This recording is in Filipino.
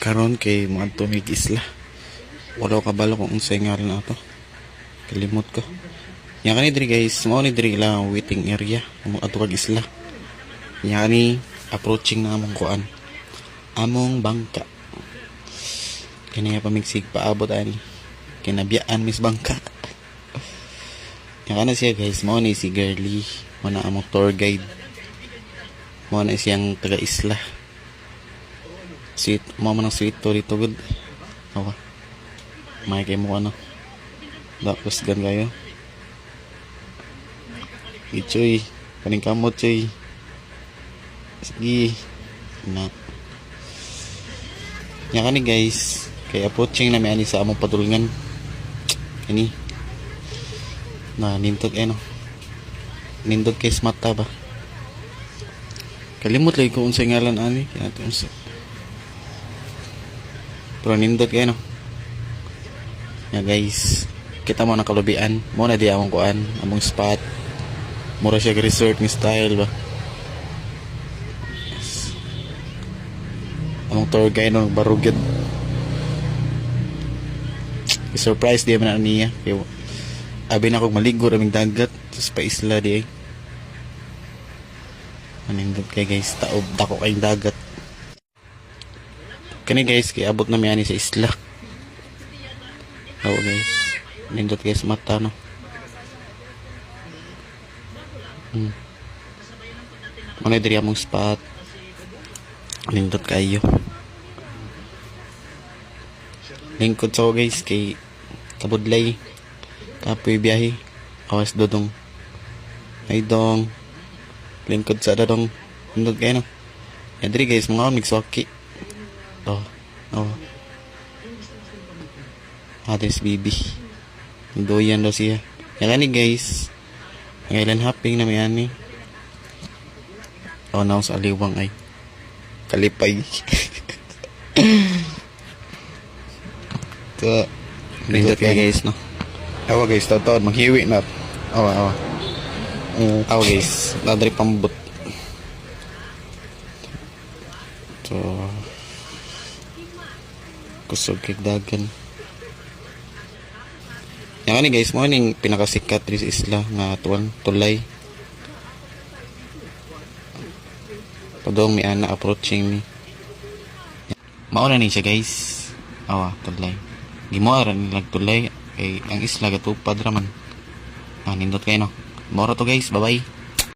Karon kay mga tumig isla. Wala kabalo kung unsay ngalan na to. Kalimot ko. Yang kani diri guys, mao ni diri lang waiting area, among ato kag isla. Yang kani approaching na among kuan. Among bangka. Kani pamigsig paabot ani. Kinabiyaan mis bangka. Yang kana siya guys, mao ni si Girly, mao na among tour guide. Mao na siyang taga isla. Sweet, mo man ang sweet to dito good. Awa. May kay mo ano. Tapos gan kayo. Ichoy, kaning kamot choy. Sige. Na. Nya kani guys, kay approaching na may ani sa among padulngan. Kani. Na nindot ano. Nindot kay mata ba. Kalimot lagi ko unsay ngalan ani kaya unsa. Pero nindot kayo no. Ya guys, kita mo nakalubian. Mo na di among kuan, among spot. Mura siya resort ni style ba. Yes. Among tour guide no barugid. Surprise di man niya. Kaya abi na kog maligo raming dagat sa pa isla di ay. Manindot kay guys, taob dako kay dagat. Kani guys, kay abot na mi ani sa isla. Oh guys, nindot guys mata no. Ano diri among spot. Nindot kayo. Lingkod so guys kay kabudlay. Kapoy biyahe. Awas dodong. Ay dong. Lingkod sa dodong. Nindot kayo no. Yan diri guys, mga migswaki. Oh. Address baby. Doyan daw siya. Yan ni guys. Ngailan hopping na may ani. Oh, naos aliwang ay. Kalipay. Ito. Nindot kay guys no. Awa guys, tawad maghiwi na. Awa. Awa guys, nadri pambot. So kusog kay dagan. Yan ni guys, mo ning pinakasikat diri sa isla nga tuwan tulay. Padong mi ana approaching ni. Mao na ni siya guys. Awa, tulay. Gimoara ni lag tulay kay ang isla gatupad ra man. Nindot kay no. Moro to guys, bye-bye.